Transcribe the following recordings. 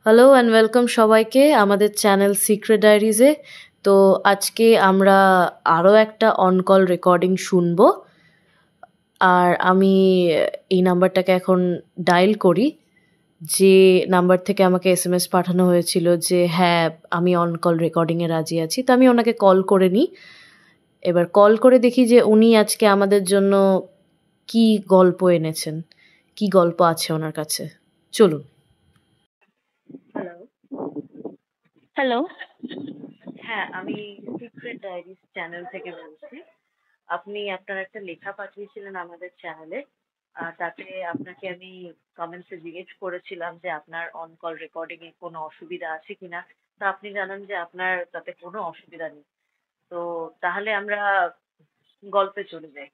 Hello and welcome সবাইকে আমাদের channel secret ডায়েরিজে। তো আজকে আমরা আরও একটা অন কল রেকর্ডিং শুনবো। আর আমি এই নাম্বারটাকে এখন ডায়াল করি, যে নাম্বার থেকে আমাকে এসএমএস পাঠানো হয়েছিল যে হ্যাঁ আমি অন কল রেকর্ডিংয়ে রাজি আছি। তো আমি ওনাকে কল করে নিই। এবার কল করে দেখি যে উনি আজকে আমাদের জন্য কি গল্প এনেছেন, কি গল্প আছে ওনার কাছে। চলুন। হ্যালো। হ্যালো। হ্যাঁ, আমি সিক্রেট ডায়েরিজ চ্যানেল থেকে বলছি। আপনি আপনার একটা লেখা পাঠিয়েছিলেন আমাদের চ্যানেলে। তাতে আপনাকে আমি কমেন্টসে জিজ্ঞেস করেছিলাম যে আপনার অন কল রেকর্ডিং এ কোনো অসুবিধা আছে কিনা। তো আপনি জানান যে আপনার তাতে কোনো অসুবিধা নেই। তো তাহলে আমরা গল্পে চলে যাই।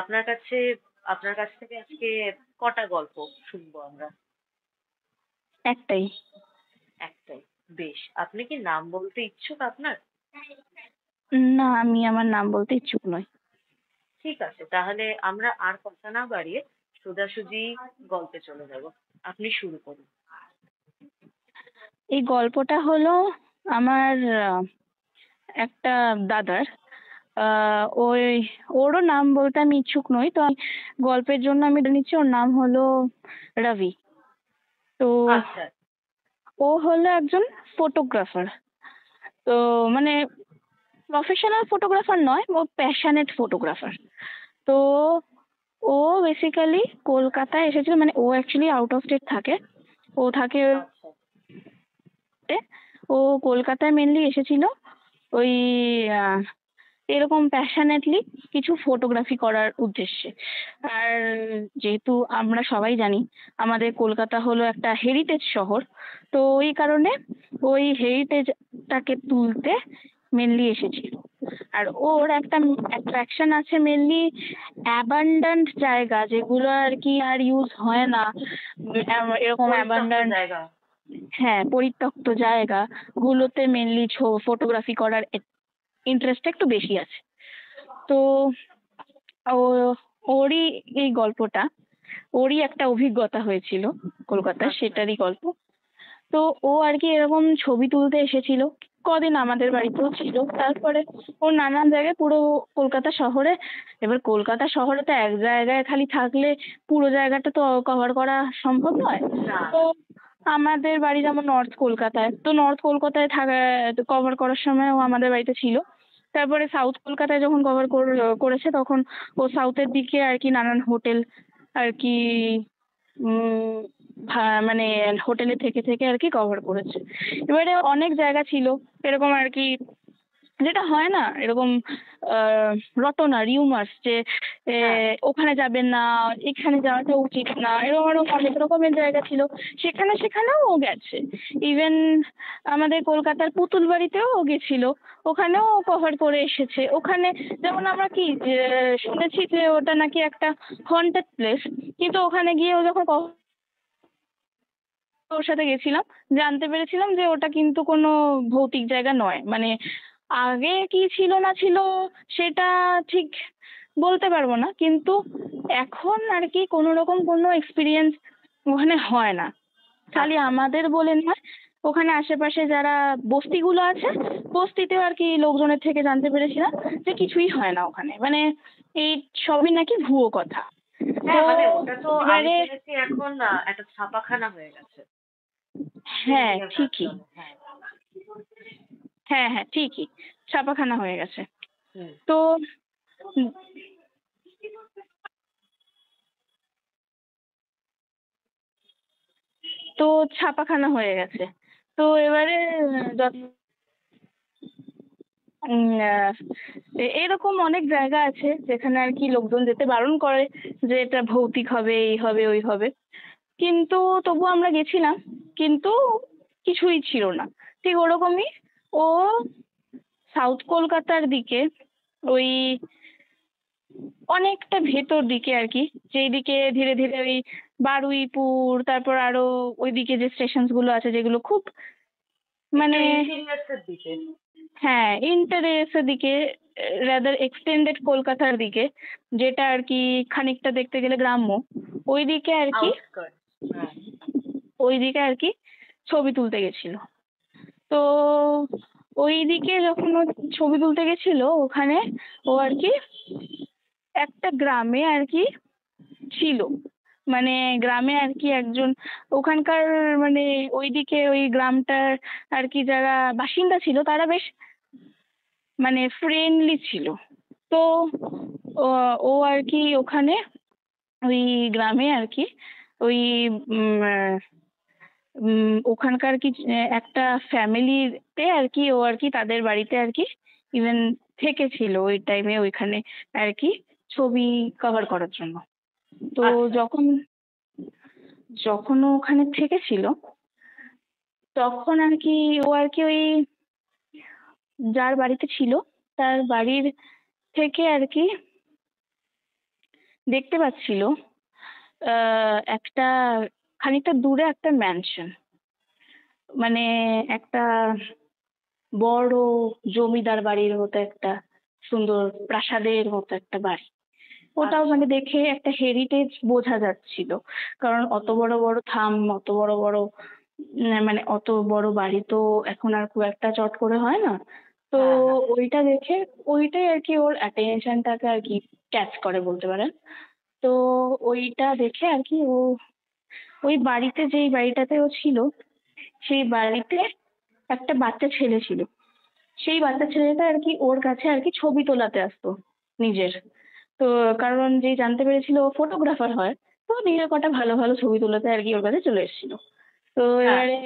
আপনার কাছ থেকে আজকে কটা গল্প শুনবো আমরা? একটাই। একটাই। বেশ। আপনি কি নাম বলতে ইচ্ছুক আপনার? না, আমি আমার নাম বলতে ইচ্ছুক নই। ঠিক আছে, তাহলে আমরা আর কথা না বাড়িয়ে সোজাসুজি গল্পে চলে যাব। আপনি শুরু করুন। এই গল্পটা হলো আমার একটা দাদার। ওই ওরও নাম বলতে আমি ইচ্ছুক নই, তো আমি গল্পের জন্য আমি ধরে নিচ্ছি ওর নাম হলো রবি। তো আচ্ছা। ও হলো একজন ফটোগ্রাফার। তো মানে প্রফেশনাল ফটোগ্রাফার নয়, ও প্যাশনেট ফটোগ্রাফার। তো ও বেসিক্যালি কলকাতায় এসেছিল, মানে ও অ্যাকচুয়ালি আউট অফ স্টেট থাকে। ও থাকে আচ্ছা। ও কলকাতায় মেনলি এসেছিল ওই আহ, এরকম প্যাশনেটলি কিছু ফটোগ্রাফি করার উদ্দেশ্যে। আর যেহেতু আমরা সবাই জানি আমাদের কলকাতা হলো একটা হেরিটেজ শহর, তো ওই কারণে ওই হেরিটেজটাকে তুলতে মেনলি এসেছিল। আর ওর একটা অ্যাট্রাকশন আছে মেনলি অ্যাবান্ডান্ট জায়গা যেগুলো আর কি আর ইউজ হয় না, এরকম পরিত্যক্ত অ্যাবান্ডান্ট। জায়গা। হ্যাঁ, পরিত্যক্ত জায়গা গুলোতে মেনলি ফটোগ্রাফি করার ইন্টারেস্টটা একটু বেশি আছে। তো ও ওরই এই গল্পটা, ওরই একটা অভিজ্ঞতা হয়েছিল কলকাতায়, আচ্ছা। সেটারই গল্প। তো ও আর কি এরকম ছবি তুলতে এসেছিল, কদিন আমাদের বাড়িতেও ছিল। তারপরে ও নানান জায়গায় পুরো কলকাতা শহরে, এবার কলকাতা শহরে তো এক জায়গায় খালি থাকলে পুরো জায়গাটা তো কভার করা সম্ভব নয়। না, তো না। আমাদের বাড়ি যেমন নর্থ কলকাতায়, তো নর্থ কলকাতায় থাকা কভার করার সময় ও আমাদের বাড়িতে ছিল। তারপরে সাউথ কলকাতায় যখন কভার করেছে তখন ও সাউথের দিকে আর কি নানান হোটেল আর কি মানে হোটেলে থেকে থেকে আর কি কভার করেছে। এবারে অনেক জায়গা ছিল এরকম আর কি, যেটা হয় না এরকম রটনা রিউমার্স যে হ্যাঁ। ওখানে যাবেন না, এখানে যাওয়াটা উচিত না, এরকম আরো অনেক রকমের জায়গা ছিল। সেখানে সেখানেও ও গেছে। ইভেন আমাদের কলকাতার পুতুল বাড়িতেও ও গেছিল, ওখানেও কভার করে এসেছে। ওখানে যেমন আমরা কি শুনেছি যে ওটা নাকি একটা হন্টেড প্লেস, কিন্তু ওখানে গিয়ে ও যখন ওর সাথে গেছিলাম জানতে পেরেছিলাম যে ওটা কিন্তু কোনো ভৌতিক জায়গা নয়। মানে আগে কি ছিল না ছিল সেটা ঠিক বলতে পারবো না, কিন্তু এখন আর কি কোনো রকম কোনো এক্সপিরিয়েন্স ওখানে হয় না। খালি আচ্ছা। আমাদের বলে নয়, ওখানে আশেপাশে যারা বস্তিগুলো আছে বস্তিতেও আর কি লোকজনের থেকে জানতে পেরেছিলাম যে কিছুই হয় না ওখানে, মানে এই সবই নাকি ভুয়ো কথা। তো হ্যাঁ, মানে ওটা তো আমি এবারে শুনেছি এখন একটা ছাপাখানা হয়ে গেছে। হ্যাঁ প্রিন্টিং এর কাজ ঠিকই, চলে। হ্যাঁ। হ্যাঁ হ্যাঁ ঠিকই, ছাপাখানা হয়ে গেছে। হুম। তো উম, তো ছাপাখানা হয়ে গেছে। তো এবারে এরকম অনেক জায়গা আছে যেখানে আর কি লোকজন যেতে বারণ করে যে এটা ভৌতিক হবে, এই হবে ওই হবে, কিন্তু তবু আমরা গেছিলাম। কিন্তু কিছুই ছিল না। ঠিক ওরকমই ও সাউথ কলকাতার দিকে ওই অনেকটা ভেতর দিকে আর কি, যেই দিকে ধীরে ধীরে ওই বারুইপুর, তারপর আরো ওইদিকে যে স্টেশন গুলো আছে যেগুলো খুব একটু মানে ইন্টিরিয়ার্স এর দিকে। হ্যাঁ ইন্টারেস্টের দিকে, রাদার এক্সটেন্ডেড কলকাতার দিকে, যেটা আর কি খানিকটা দেখতে গেলে গ্রাম্য, ওইদিকে আর কি, আউটস্কার্ট। হ্যাঁ। ওইদিকে আর কি ছবি তুলতে গেছিল। তো ওইদিকে যখন ও ছবি তুলতে গেছিল ওখানে ও আর কি একটা গ্রামে আর কি ছিল, মানে গ্রামে আর কি একজন ওখানকার, মানে ওইদিকে ওই গ্রামটার আর কি যারা বাসিন্দা ছিল তারা বেশ মানে ফ্রেন্ডলি ছিল। তো ও ও আর কি ওখানে ওই গ্রামে আর কি ওই ওখানকার কি একটা ফ্যামিলিতে আর কি ও আর কি তাদের বাড়িতে আর কি ইভেন থেকেছিল ওই টাইমে ওইখানে আর কি ছবি কভার করার জন্য। তো আচ্ছা। যখন যখন ও ওখানে থেকেছিল তখন আর কি ও আর কি ওই যার বাড়িতে ছিল তার বাড়ির থেকে আর কি দেখতে পাচ্ছিল একটা খানিকটা দূরে একটা ম্যানশন, মানে একটা বড় জমিদার বাড়ির মতো একটা সুন্দর প্রাসাদের মতো একটা বাড়ি। ওটাও মানে দেখে একটা হেরিটেজ বোঝা যাচ্ছিল, কারণ অত বড় বড় অত বড় বড় মানে অত বড় বাড়ি তো এখন আর খুব একটা চট করে হয় না। তো হ্যাঁ, হ্যাঁ। ওইটা দেখে ওইটাই আর কি ওর অ্যাটেনশনটাকে আর কি ক্যাচ করে বলতে পারেন। তো ওইটা দেখে আর কি ও ওই বাড়িতে, যেই বাড়িটাতে ও ছিল সেই বাড়িতে একটা বাচ্চা ছেলে ছিল। সেই বাচ্চা ছেলেটা আর কি ওর কাছে আর কি ছবি তোলাতে আসতো নিজের। তো কারণ যেই জানতে পেরেছিল ও ফটোগ্রাফার হয়, তো নিজের কটা ভালো ভালো ছবি তোলাতে আর কি ওর কাছে চলে এসেছিল। তো হ্যাঁ। এবারে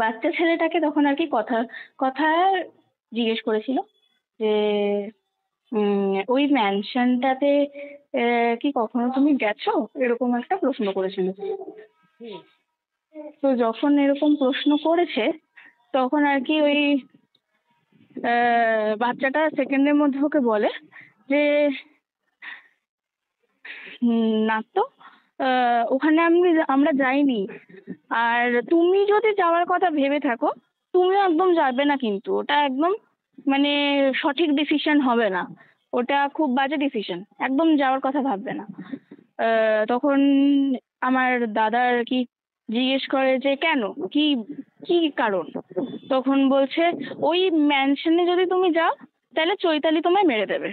বাচ্চা ছেলেটাকে তখন আর কি কথা কথা জিজ্ঞেস করেছিল যে ওই ম্যানশনটাতে কি কখনো তুমি গেছো, এরকম একটা প্রশ্ন করেছিল। হুম। তো যখন এরকম প্রশ্ন করেছে তখন আর কি ওই বাচ্চাটা সেকেন্ডের মধ্যে ওকে বলে যে না তো, ওখানে আমরা যাইনি। আর তুমি যদি যাওয়ার কথা ভেবে থাকো তুমিও একদম যাবে না, কিন্তু ওটা একদম মানে সঠিক ডিসিশন হবে না, ওটা খুব বাজে ডিসিশন, একদম যাওয়ার কথা ভাববে না। তখন আমার দাদা আর কি জিজ্ঞেস করে যে কেন, কি কি কারণ? তখন বলছে ওই ম্যানশনে যদি তুমি যাও তাহলে চৈতালি তোমায় মেরে দেবে,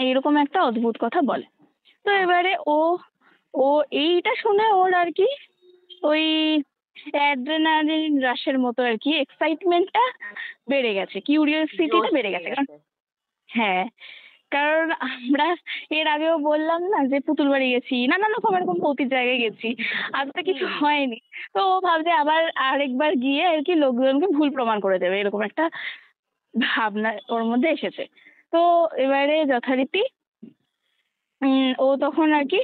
এইরকম একটা অদ্ভুত কথা বলে। তো এবারে ও ও এইটা শুনে ওর আর কি ওই অ্যাড্রেনালিন রাশের মতো আর কি এক্সাইটমেন্টটা বেড়ে গেছে, কিউরিওসিটিটা জোশ বেড়ে পেয়ে গেছে। কারণ গেছে। হ্যাঁ, কারণ আমরা এর আগেও বললাম না যে পুতুল বাড়ি গেছি, নানান রকম এরকম ভৌতিক জায়গায় গেছি, আজ তো কিছু হুম। হয়নি। তো ও ভাবছে আবার আরেকবার গিয়ে আর কি লোকজনকে ভুল প্রমাণ করে দেবে, এরকম একটা ভাবনা ওর মধ্যে এসেছে। তো এবারে যথারীতি ও তখন আর কি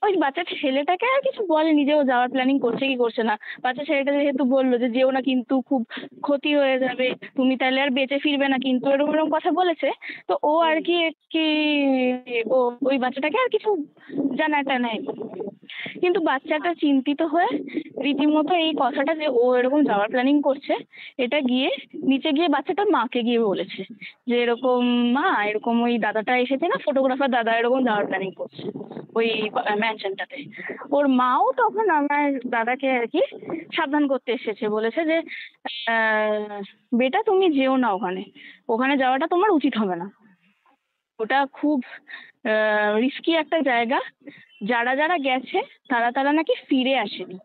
ওই বাচ্চা ছেলেটাকে আর কিছু বলেনি যে ও যাওয়ার প্ল্যানিং করছে কি করছে না। বাচ্চা ছেলেটা যেহেতু বললো যে যেও না কিন্তু খুব ক্ষতি হয়ে যাবে, তুমি তাহলে আর বেঁচে ফিরবে না কিন্তু, এরকম এরকম কথা বলেছে। তো ও আর হুম। কি কি ও ওই বাচ্চাটাকে আর কিছু জানাটা নেয়, কিন্তু বাচ্চাটা চিন্তিত হয়ে রীতিমতো এই কথাটা যে ও এরকম যাওয়ার প্ল্যানিং করছে এটা গিয়ে নিচে গিয়ে বাচ্চাটার মাকে গিয়ে বলেছে যে এরকম মা, এরকম ওই দাদাটা এসেছে না, ফটোগ্রাফার দাদা, এরকম যাওয়ার প্ল্যানিং করছে ওই ম্যানশনটাতে। ওর মাও তখন আমার দাদাকে আর কি সাবধান করতে এসেছে, বলেছে যে বেটা তুমি যেও না ওখানে, ওখানে যাওয়াটা তোমার উচিত হবে না, ওটা খুব রিস্কি একটা জায়গা, যারা যারা গেছে তারা তারা নাকি ফিরে আসেনি,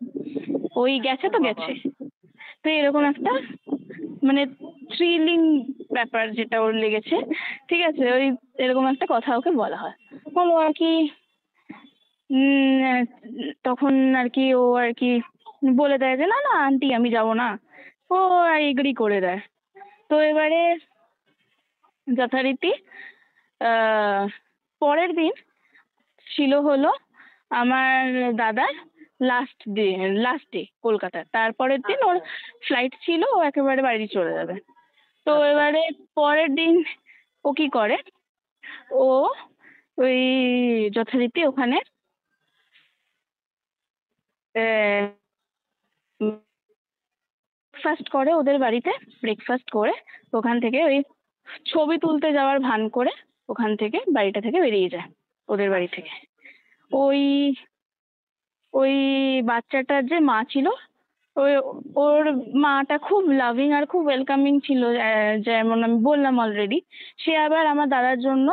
ওই গেছে ও তো বাবা। গেছে। তো এরকম একটা মানে থ্রিলিং ব্যাপার যেটা ওর লেগেছে, ঠিক আছে, ওই এরকম একটা কথা ওকে বলা হয়। তখন ও আর কি উম, তখন আর কি ও আর কি বলে দেয় যে না না আন্টি আমি যাব না, ও এগ্রি করে দেয়। তো এবারে যথারীতি আহ পরের দিন ছিল হলো আমার দাদার লাস্ট ডে কলকাতার, তারপরের দিন ওর আচ্ছা। ফ্লাইট ছিল, ও একেবারে বাড়ি চলে যাবে। তো আচ্ছা। এবারে পরের দিন ও কি করে, ও ওই যথারীতি ওখানে ব্রেকফাস্ট করে ওদের বাড়িতে, ব্রেকফাস্ট করে ওখান থেকে ওই ছবি তুলতে যাওয়ার ভান করে ওখান থেকে বাড়িটা থেকে বেরিয়ে যায়, ওদের বাড়ি আচ্ছা। থেকে। ওই ওই বাচ্চাটার যে মা ছিল, ওই ওর মাটা খুব লাভিং আর খুব ওয়েলকামিং ছিল, যেমন আমি বললাম অলরেডি। সে আবার আমার দাদার জন্য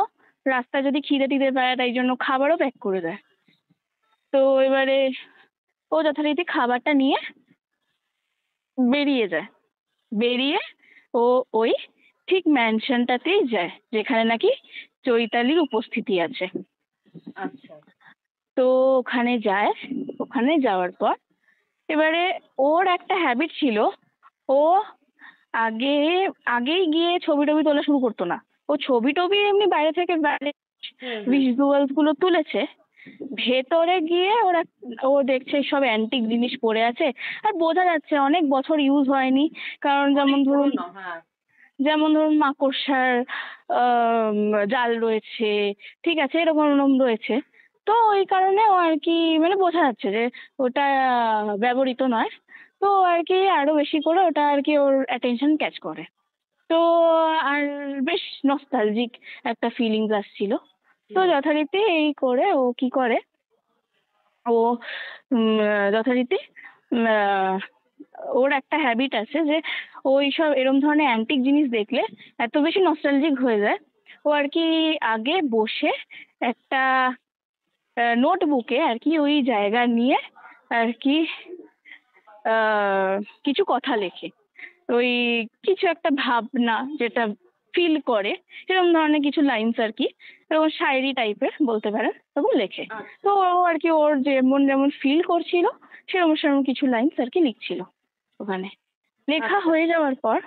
রাস্তায় যদি খিদে টিদে পায় তাই জন্য খাবারও প্যাক করে দেয়। তো এবারে ও যথারীতি খাবারটা নিয়ে বেরিয়ে যায়। বেরিয়ে ও ওই ঠিক ম্যানশনটাতেই যায় যেখানে নাকি চৈতালির উপস্থিতি আছে। আচ্ছা। তো ওখানে যায়। ওখানে যাওয়ার পর এবারে ওর একটা হ্যাবিট ছিল, ও আগে আগেই গিয়ে ছবি টবি তোলা শুরু করতো না। ও ছবি টবি এমনি বাইরে থেকে বাইরে ভিজুয়ালস গুলো তুলেছে, ভেতরে গিয়ে ও দেখছে সব অ্যান্টিক জিনিস পড়ে আছে। আর বোঝা যাচ্ছে অনেক বছর ইউজ হয়নি, কারণ যেমন ধরুন মাকড়সার জাল রয়েছে, ঠিক আছে, এরকম এরকম রয়েছে। তো ওই কারণে ও আর কি মানে বোঝা যাচ্ছে যে ওটা ব্যবহৃত নয়। তো আর কি আরো বেশি করে ওটা আর কি ওর অ্যাটেনশন ক্যাচ করে। তো আর বেশ নস্টালজিক একটা ফিলিংস আসছিল। তো যথারীতি এই করে ও কি করে, ও যথারীতি ওর একটা হ্যাবিট আছে যে ওই সব এরম ধরনের অ্যান্টিক জিনিস দেখলে এত বেশি নস্টালজিক হয়ে যায়। ও আর কি আগে বসে একটা নোটবুকে আর কি ওই জায়গা নিয়ে আর কি কিছু কথা লেখে। ওই কিছু একটা ভাবনা যেটা ফিল করে এরকম ধরনের কিছু লাইন্স আর কি, এরকম শায়েরি টাইপের বলতে পারেন, এরকম লেখে। তো ও আর কি ওর যেমন যেমন ফিল করছিল সেরকম সেরকম কিছু লাইন্স আর কি লিখছিল ওখানে। লেখা হয়ে যাওয়ার পর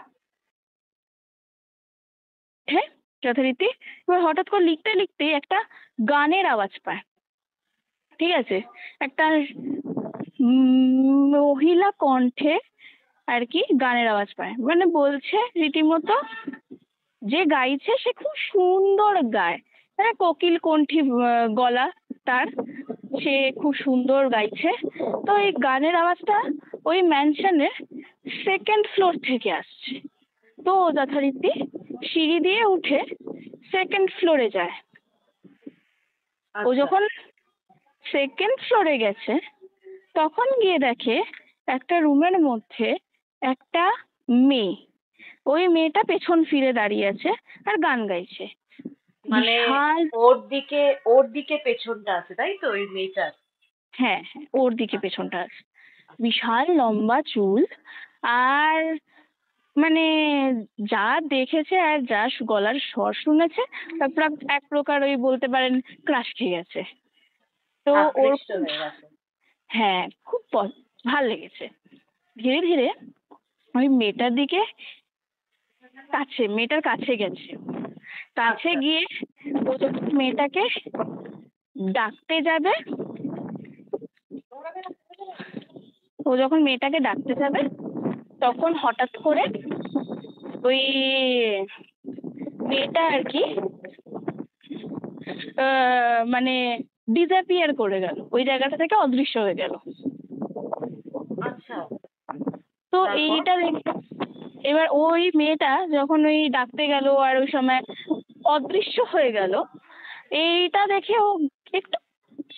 হ্যাঁ যথারীতি এবার হঠাৎ করে লিখতে লিখতেই একটা গানের আওয়াজ পায়। ঠিক আছে, একটা মহিলা কণ্ঠে আর কি গানের আওয়াজ পায়, মানে বলছে রীতিমতো, যে গাইছে সে খুব সুন্দর গায়, মানে কোকিল কণ্ঠী গলা তার, সে খুব সুন্দর গাইছে। তো এই গানের আওয়াজটা ওই ম্যানশনের সেকেন্ড ফ্লোর থেকে আসছে। তো ও যথারীতি সিঁড়ি দিয়ে উঠে সেকেন্ড ফ্লোরে যায়। ও যখন সেকেন্ড ফ্লোরে গেছে তখন গিয়ে দেখে একটা রুমের মধ্যে একটা মেয়ে, ওই মেয়েটা পেছন ফিরে দাঁড়িয়ে আছে আর গান গাইছে। মানে বিশাল, ওর দিকে পেছনটা আছে তাই তো ওই মেয়েটার? হ্যাঁ হ্যাঁ, ওর দিকে পেছনটা আছে। বিশাল লম্বা চুল, আর মানে যা দেখেছে আর যা গলার স্বর শুনেছে তারপর এক প্রকার ওই বলতে পারেন ক্রাশ খেয়ে গেছে। তো ওর আকৃষ্ট হয়ে গেছে। হ্যাঁ খুব ভাল লেগেছে। ধীরে ধীরে ওই মেয়েটার কাছে গেছে। কাছে গিয়ে ও যখন মেয়েটাকে ডাকতে যাবে, তখন হঠাৎ করে ওই মেয়েটা আর কি মানে ডিসঅ্যাপিয়ার করে গেল, ওই জায়গাটা থেকে অদৃশ্য হয়ে গেল। আচ্ছা। তো এইটা এবার ওই মেয়েটা যখন ওই ডাকতে গেল আর ওই সময় অদৃশ্য হয়ে গেল, এইটা দেখে ও একটু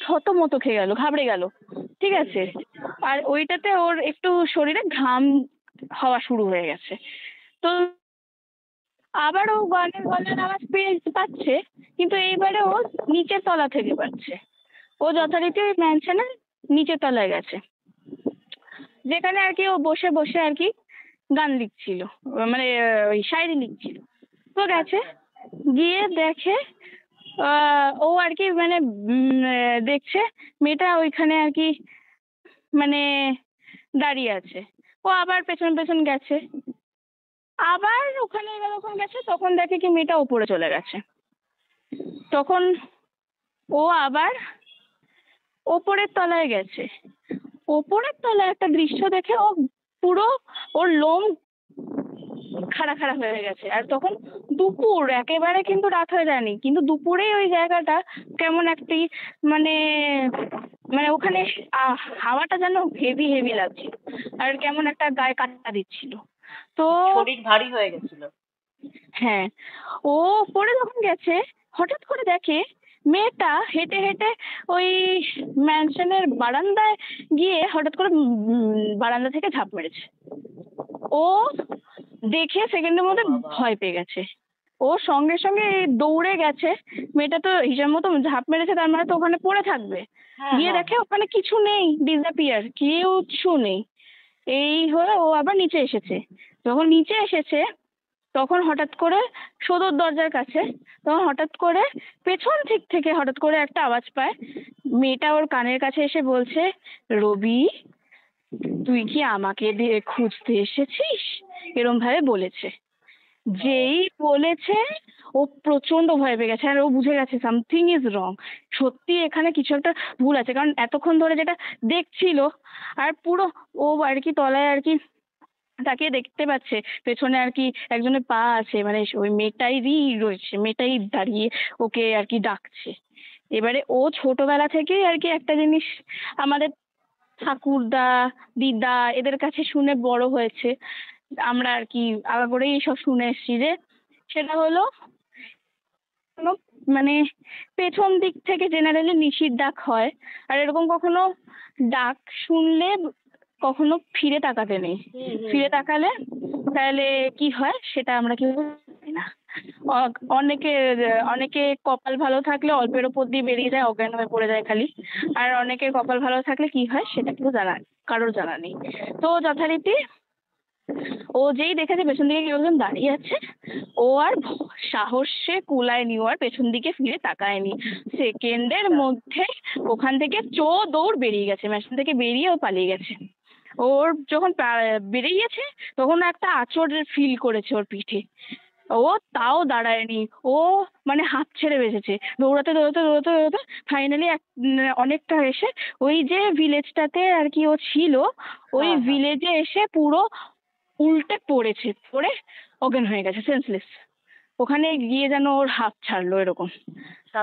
থতমত খেয়ে গেল, ঘাবড়ে গেল। ঠিক আছে, আর ওইটাতে ওর একটু শরীরে ঘাম হওয়া শুরু হয়ে গেছে। তো আবার ও গলার আওয়াজ পাচ্ছে, কিন্তু এইবারে ও নিচের তলা থেকে পাচ্ছে। ও যথারীতি ওই ম্যানশনের নিচের তলায় গেছে, যেখানে আর কি ও বসে বসে আর কি গান লিখছিল, মানে ওই শায়রি লিখছিল। তো গেছে, গিয়ে দেখে ও আর কি মানে দেখছে মেয়েটা ওইখানে আর কি মানে দাঁড়িয়ে আছে। ও আবার পেছন পেছন গেছে, আবার ওখানে যখন গেছে তখন দেখে কি মেয়েটা ওপরে চলে গেছে। তখন ও আবার ওপরের তলায় গেছে। ওপরের তলায় একটা দৃশ্য দেখে ও পুরো, ওর লোম খাড়া খাড়া হয়ে গেছে। আর তখন দুপুর, একেবারে কিন্তু রাত হয়ে যায়নি, কিন্তু দুপুরেই ওই জায়গাটা কেমন একটি মানে মানে ওখানে হাওয়াটা যেন হেভি হেভি লাগছিল, আর কেমন একটা গায়ে কাঁটা দিচ্ছিল। তো শরীর ভারী হয়ে গেছিল। হ্যাঁ, ও পরে যখন গেছে হঠাৎ করে দেখে মেয়েটা হেঁটে হেঁটে ওই ম্যানশনের বারান্দায় গিয়ে হঠাৎ করে বারান্দা থেকে ঝাঁপ মেরেছে। ও দেখে সেকেন্ডের মধ্যে ভয় পেয়ে গেছে। ও সঙ্গে সঙ্গে দৌড়ে গেছে। মেয়েটা তো হিসাব মতো ঝাঁপ মেরেছে, তার মানে তো ওখানে পড়ে থাকবে। গিয়ে দেখে ওখানে কিছু নেই, ডিসঅ্যাপিয়ার, কিচ্ছু নেই। এই হয়ে ও আবার নিচে এসেছে। যখন নিচে এসেছে তখন হঠাৎ করে সদর দরজার কাছে, তখন হঠাৎ করে পেছন দিক থেকে হঠাৎ করে একটা আওয়াজ পায়। মেয়েটা ওর কানের কাছে এসে বলছে, রবি তুই কি আমাকে দিয়ে খুঁজতে এসেছিস, এরম ভাবে বলেছে। যেই বলেছে ও প্রচন্ড ভয় পেয়ে গেছে, আর ও বুঝে গেছে সামথিং ইজ রং, সত্যি এখানে কিছু একটা ভুল আছে। কারণ এতক্ষণ ধরে যেটা দেখছিল, আর পুরো ও আর কি তলায় আর কি তাকিয়ে দেখতে পাচ্ছে পেছনে আর কি একজনের পা আছে, মানে ওই মেয়েটাইরই রয়েছে, মেয়েটাই দাঁড়িয়ে ওকে আর কি ডাকছে। এবারে ও ছোটবেলা থেকেই আর কি একটা জিনিস আমাদের ঠাকুরদা, দিদা এদের কাছে শুনে বড় হয়েছে, আমরা আর কি আগাগোড়াই এইসব শুনে এসেছি, যে সেটা হলো কোনো মানে পেছন দিক থেকে জেনারেলি নিশির ডাক হয়। আর এরকম কখনো ডাক শুনলে কখনো ফিরে তাকাতে নেই। ফিরে তাকালে তাহলে কি হয় সেটা আমরা কেউ জানি না। অনেকে কপাল ভালো থাকলে অল্পের ওপর দিয়ে বেরিয়ে যায়, অজ্ঞান হয়ে পড়ে যায় খালি। আর অনেকের কপাল ভালো থাকলে কি হয় সেটা কেউ কারোর জানা নেই। তো যথারীতি ও যেই দেখেছে পেছন দিকে কেউ একজন দাঁড়িয়ে আছে, ও আর সাহসে কুলায়নি, ও আর পেছন দিকে ফিরে তাকায়নি। সেকেন্ডের মধ্যে ওখান থেকে দৌড় বেরিয়ে গেছে, মেশিন থেকে বেরিয়ে ও পালিয়ে গেছে। ওর যখন বেরিয়ে গেছে তখন একটা আঁচড় ফিল করেছে ওর পিঠে। ও তাও দাঁড়ায়নি, ও মানে হাঁপ ছেড়ে বেঁচেছে। দৌড়াতে দৌড়াতে দৌড়াতে দৌড়াতে ফাইনালি অনেকটা এসে ওই যে ভিলেজটাতে আর কি ও ছিল, ওই ভিলেজে এসে পুরো উল্টে পড়েছে, পড়ে অজ্ঞান হয়ে গেছে, সেন্সলেস। ওখানে গিয়ে যেন ওর হাঁপ ছাড়লো এরকম,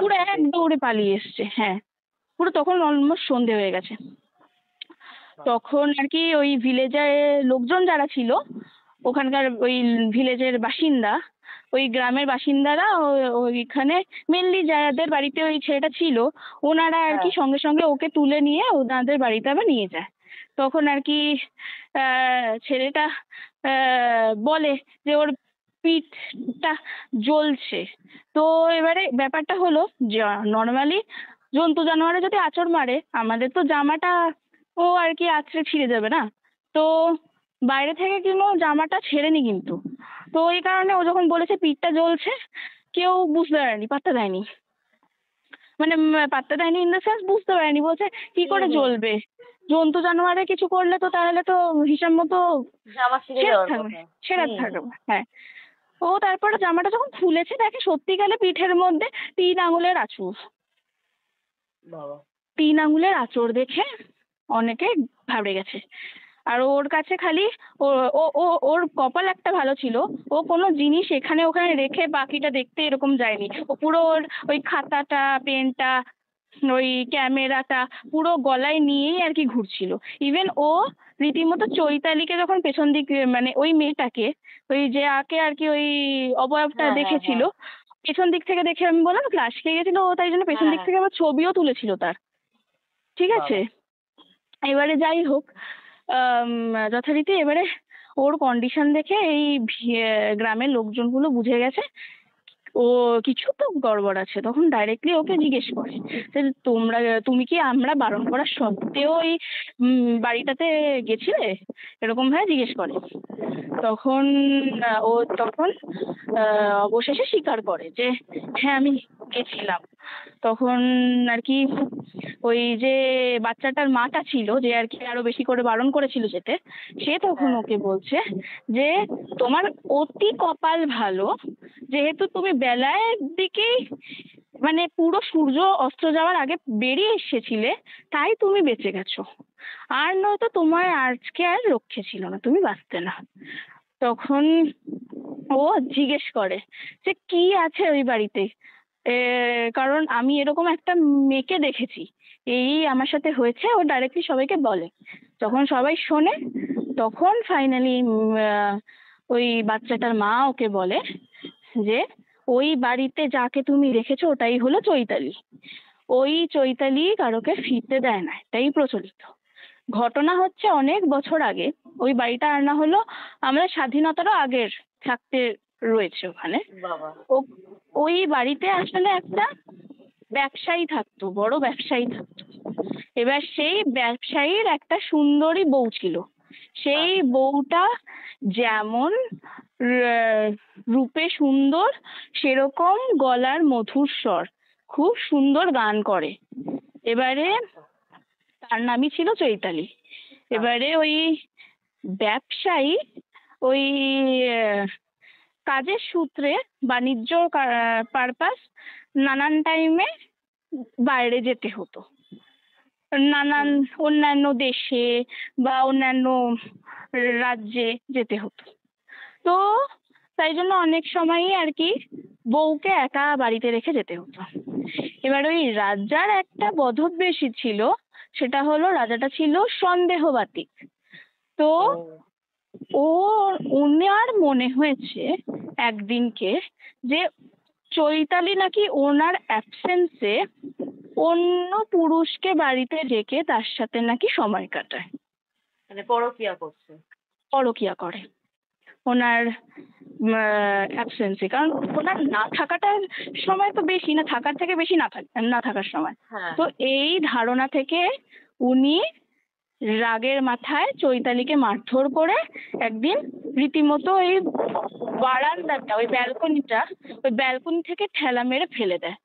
পুরো এক দৌড়ে পালিয়ে এসছে। হ্যাঁ, পুরো তখন অলমোস্ট সন্ধে হয়ে গেছে। তখন আর কি ওই ভিলেজে লোকজন যারা ছিল, ওখানকার ওই ভিলেজের বাসিন্দা, ওই গ্রামের বাসিন্দারা ওইখানে মেনলি যাদের বাড়িতে ওই ছেলেটা ছিল, ওনারা আর কি সঙ্গে সঙ্গে ওকে তুলে নিয়ে ওনাদের বাড়িতে আবার নিয়ে যায়। তখন আর কি ছেলেটা বলে যে ওর পিঠটা জ্বলছে। তো এবারে ব্যাপারটা হলো যে নর্মালি জন্তু জানোয়ারে যদি আঁচড় মারে আমাদের তো জামাটা ও আর কি আঁচড়ে ছিঁড়ে যাবে না। তো বাইরে থেকে কিন্তু জামাটা ছেড়েনি কিন্তু। তো ওই কারণে ও যখন বলেছে পিঠটা জ্বলছে, কেউ বুঝতে পারেনি, পাত্তা দেয়নি। মানে পাত্তা দেয়নি ইন দ্য সেন্স বুঝতে পারেনি, বলছে কি করে জ্বলবে, জন্তু জানোয়ারে কিছু করলে তো তাহলে তো হিসাব মতো ছেঁড়া থাকবে। হ্যাঁ, ও তারপরে জামাটা যখন খুলেছে দেখে সত্যিকালে পিঠের মধ্যে 3 আঙুলের আঁচড়। 3 আঙুলের আঁচড় দেখে অনেকে ঘাবড়ে গেছে। আর ওর কাছে খালি ও ও ও ওর কপাল একটা ভালো ছিল, ও কোনো জিনিস এখানে ওখানে রেখে বাকিটা দেখতে এরকম যায়নি। ও পুরো ওর ওই খাতাটা, পেনটা, ওই ক্যামেরাটা পুরো গলায় নিয়েই আর কি ঘুরছিল। ইভেন ও রীতিমতো চৈতালিকে যখন পেছন দিকে মানে ওই মেয়েটাকে, ওই যে আকে আর কি ওই অবয়বটা দেখেছিল, পেছন দিক থেকে দেখে আমি বললাম ক্লাস খেয়ে গেছিল, ও তাই জন্য পেছন দিক থেকে আবার ছবিও তুলেছিল তার। ঠিক আছে, এবারে যাই হোক, যথারীতি এবারে ওর কন্ডিশন দেখে এই গ্রামের লোকজনগুলো বুঝে গেছে ও কিছু তো গড়বড় আছে। তখন ডাইরেক্টলি ওকে জিজ্ঞেস করে যে তুমি কি আমরা বারণ করা সত্ত্বেও এই বাড়িটাতে গেছিলে, এরকম ভাবে জিজ্ঞেস করে। তখন তখন অবশেষে স্বীকার করে যে হ্যাঁ আমি গেছিলাম। তখন আর কি ওই যে বাচ্চাটার মাটা ছিল, যে আর কি আরো বেশি করে বারণ করেছিল যেতে, সে তখন ওকে বলছে যে তোমার অতি কপাল ভালো, যেহেতু তুমি বেলার দিকেই মানে পুরো সূর্য অস্ত যাওয়ার আগে বেরিয়ে এসেছিলে, তাই তুমি বেঁচে গেছো। আর নয়তো তোমার আজকে আর রক্ষে ছিল না, তুমি বাঁচতে না। তখন ও জিজ্ঞেস করে যে কি আছে ওই বাড়িতে, কারণ আমি এরকম একটা মেয়েকে দেখেছি, এই আমার সাথে হয়েছে। ও ডাইরেক্টলি সবাইকে বলে। যখন সবাই শোনে তখন ফাইনালি ওই বাচ্চাটার মা ওকে বলে যে ওই বাড়িতে যাকে তুমি রেখেছো ওটাই হলো চৈতালি। ওই চৈতালি কারোকে ফিরতে দেয় না, এটাই প্রচলিত। ঘটনা হচ্ছে অনেক বছর আগে ওই বাড়িটা আনা হলো, আমরা স্বাধীনতারও আগের থাকতে রয়েছে ওখানে। বাবা। ওই বাড়িতে আসলে একটা ব্যবসায়ী থাকতো, বড় ব্যবসায়ী থাকতো। এবার সেই ব্যবসায়ীর একটা সুন্দরী বউ ছিল। সেই বউটা যেমন রূপে সুন্দর, সেরকম গলার মধুর স্বর, খুব সুন্দর গান করে। এবারে তার নামই ছিল চৈতালি। এবারে ওই ব্যবসায়ী ওই কাজের সূত্রে, বাণিজ্য পারপাস, নানান টাইমে বাইরে যেতে হতো, নানান অন্যান্য দেশে বা অন্যান্য রাজ্যে যেতে হতো। তো তাই জন্য অনেক সময়ই আর কি বউকে একা বাড়িতে রেখে যেতে হতো। এবার ওই রাজার একটা বধূবেশী ছিল, সেটা হলো রাজাটা ছিল সন্দেহবাতিক। তো উনার মনে হয়েছে একদিনকে যে চৈতালি নাকি ওনার অ্যাবসেন্সে অন্য পুরুষকে বাড়িতে ডেকে তার সাথে নাকি সময় কাটায়, মানে পরকিয়া করছে। পরকিয়া করে ওনার অ্যাবসেন্সে। কারণ ওনার না থাকাটার সময় তো বেশি, না থাকার থেকে বেশি না থাকার সময়। তো এই ধারণা থেকে উনি রাগের মাথায় চৈতালিকে মারধর করে একদিন রীতিমতো ওই বারান্দাটা, ওই ব্যালকনি থেকে ঠেলা মেরে ফেলে দেয়।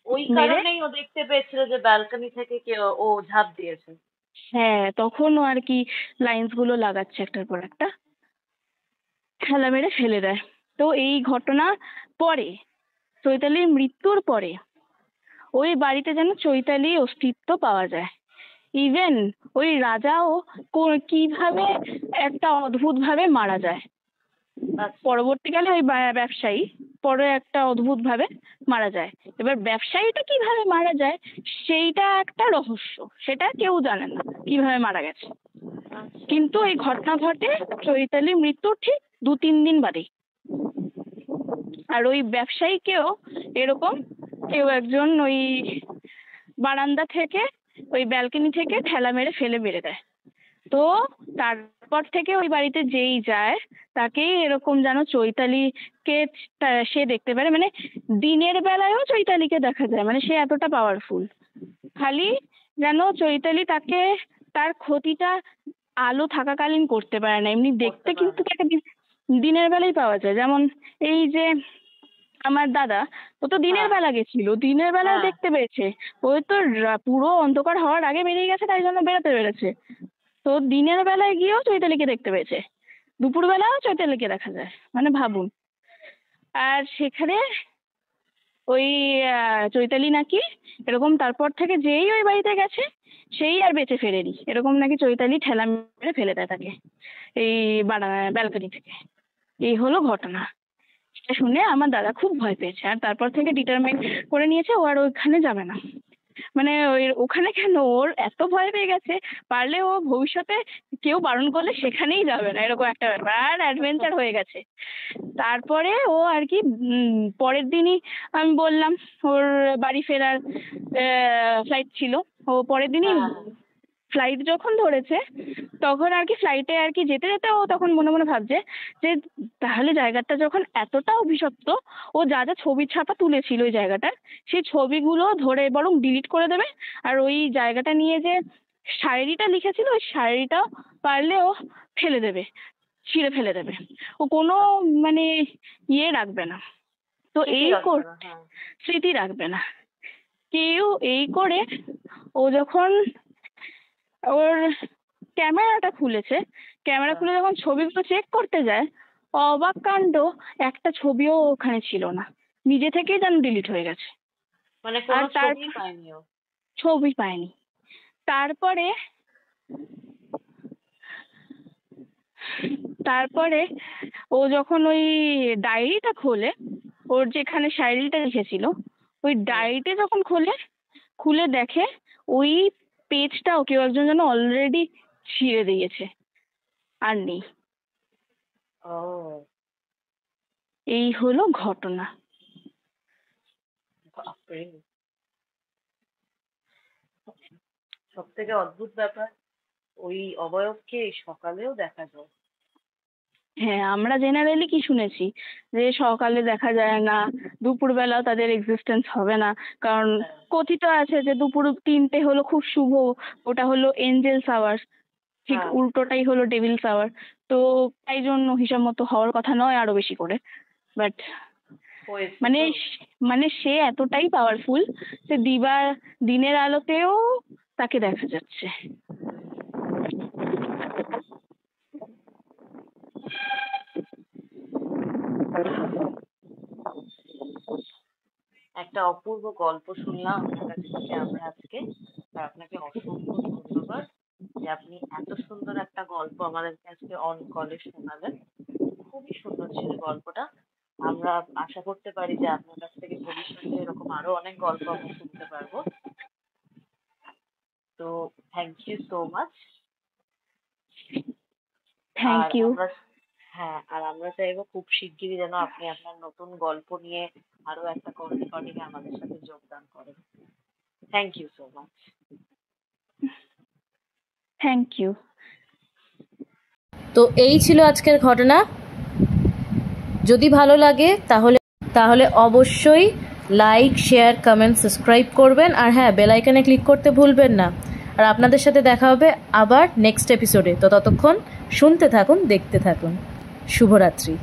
ওই কারণেই ও দেখতে পেয়েছিল যে ব্যালকনি থেকে ও ঝাঁপ দিয়েছে। হ্যাঁ, তখন ও আর কি লাইন্স গুলো লাগাচ্ছে একটার পর একটা, ঠেলা মেরে ফেলে দেয়। তো এই ঘটনা পরে, চৈতালির মৃত্যুর পরে ওই বাড়িতে যেন চৈতালির অস্তিত্ব পাওয়া যায়। ইভেন ওই রাজাও কিভাবে একটা অদ্ভুত ভাবে মারা যায়। পরবর্তীকালে ওই ব্যবসায়ী পরে একটা অদ্ভুত ভাবে মারা যায়। এবার ব্যবসায়ীটা কিভাবে মারা যায় সেইটা একটা রহস্য, সেটা কেউ জানে না কিভাবে মারা গেছে। কিন্তু এই ঘটনা ঘটে চৈতালির মৃত্যুর ঠিক 2-3 দিন বাদেই। আর ওই ব্যবসায়ীকেও এরকম কেউ একজন ওই বারান্দা থেকে, ওই ব্যালকনি থেকে ঠেলা মেরে ফেলে মেরে দেয়। তো তারপর থেকে ওই বাড়িতে যেই যায় তাকেই এরকম যেন চৈতালিকে সে দেখতে পারে, মানে দিনের বেলায়ও চৈতালিকে দেখা যায়, মানে সে এতটা পাওয়ারফুল। খালি যেন চৈতালি তাকে, তার ক্ষতিটা আলো থাকাকালীন করতে পারে না, এমনি দেখতে কিন্তু তাকে দিনের বেলায় পাওয়া যায়। যেমন এই যে আমার দাদা, ও তো দিনের বেলা গেছিল, দিনের বেলায় দেখতে পেয়েছে। ওই তো পুরো অন্ধকার হওয়ার আগে বেরিয়ে গেছে, তাই জন্য বেরোতে পেরেছে। তো দিনের বেলায় গিয়েও চৈতালিকে দেখতে পেয়েছে, দুপুর বেলাও চৈতালিকে দেখা যায়, মানে ভাবুন। আর সেখানে ওই চৈতালি নাকি এরকম তারপর থেকে যেই ওই বাড়িতে গেছে সেই আর বেঁচে ফেরেনি, এরকম নাকি চৈতালি ঠেলা মেরে ফেলে দেয় তাকে এই ব্যালকনি থেকে। এই হলো ঘটনা। সেটা শুনে আমার দাদা খুব ভয় পেয়েছে, আর তারপর থেকে ডিটারমাইন করে নিয়েছে ও আর ওইখানে যাবে না। মানে ওখানে কেন, ওর এত ভয় পেয়ে গেছে, পারলে ও ভবিষ্যতে কেউ বারণ করলে সেখানেই যাবে না, এরকম একটা ব্যাপার। আর অ্যাডভেঞ্চার হয়ে গেছে। তারপরে ও আর কি পরের দিনই আমি বললাম ওর বাড়ি ফেরার ফ্লাইট ছিল, ও পরের দিনই ফ্লাইট যখন ধরেছে তখন আর কি ফ্লাইটে আর কি যেতে যেতে ও তখন মনে মনে ভাবছে যে তাহলে জায়গাটা যখন এতটা অভিশপ্ত, ও যা যা ছবি ছাপা তুলেছিল ওই জায়গাটার, সেই ছবিগুলো ধরে বরং ডিলিট করে দেবে। আর ওই জায়গাটা নিয়ে যে শায়েরিটা লিখেছিল ওই শায়েরিটাও পারলে ও ফেলে দেবে, ছিঁড়ে ফেলে দেবে। ও কোনো মানে ইয়ে রাখবে না। তো এই স্মৃতি রাখবে না কেউ। এই করে ও যখন ওর ক্যামেরাটা খুলেছে, ক্যামেরা খুলে যখন ছবিগুলো চেক করতে যায়, অবাক কাণ্ড, একটা ছবিও ওখানে ছিল না, নিজে থেকেই যেন ডিলিট হয়ে গেছে। মানে কোনো ছবি পায়নি ও? ছবি পায়নি। তারপরে ও যখন ওই ডায়েরিটা খোলে, ওর যেখানে শায়েরিটা লিখেছিল ওই ডায়েরিটা যখন খুলে দেখে ওই পেজটাও কেউ একজন যেন অলরেডি ছিঁড়ে দিয়েছে, আর নেই। এই হলো ঘটনা। সব থেকে অদ্ভুত ব্যাপার, ওই অবয়বকে সকালেও দেখা যায়। হ্যাঁ, আমরা জেনারেলি কি শুনেছি যে সকালে দেখা যায় না, দুপুরবেলাও তাদের এক্সিস্টেন্স হবে না, কারণ কথিত আছে যে দুপুর 3টে হলো খুব শুভ, ওটা হলো এঞ্জেলস আওয়ার, ঠিক হ্যাঁ, উল্টোটাই হলো ডেভিলস আওয়ার। তো তাই জন্য হিসাব মতো হওয়ার কথা নয় আরো বেশি করে, বাট হয়েছে মানে তো। মানে সে এতটাই পাওয়ারফুল যে দিনের আলোতেও তাকে দেখা যাচ্ছে। একটা অপূর্ব গল্প শুনলাম আপনার কাছ থেকে আমরা আজকে, আর আপনাকে অসংখ্য ধন্যবাদ যে আপনি এত সুন্দর একটা গল্প আমাদেরকে আজকে অন কলে শোনালেন। খুবই সুন্দর ছিল গল্পটা। আমরা আশা করতে পারি যে আপনার কাছ থেকে ভবিষ্যতে এরকম আরো অনেক গল্প আমরা শুনতে পারবো। তো thank you so much. Thank আর ইউ। আমরা হ্যাঁ, আর আমরা চাইবো খুব শিগগিরই যেন আপনি আপনার নতুন গল্প নিয়ে আরো একটা কল রেকর্ডিং এ আমাদের সাথে যোগদান করেন। Thank you so much. Thank you. তো এই ছিল আজকের ঘটনা। যদি ভালো লাগে তাহলে অবশ্যই লাইক, শেয়ার, কমেন্ট, সাবস্ক্রাইব করবেন। আর হ্যাঁ, বেল আইকনে ক্লিক করতে ভুলবেন না। আর আপনাদের সাথে দেখা হবে আবার নেক্সট এপিসোডে। তো ততক্ষণ শুনতে থাকুন, দেখতে থাকুন। শুভরাত্রি।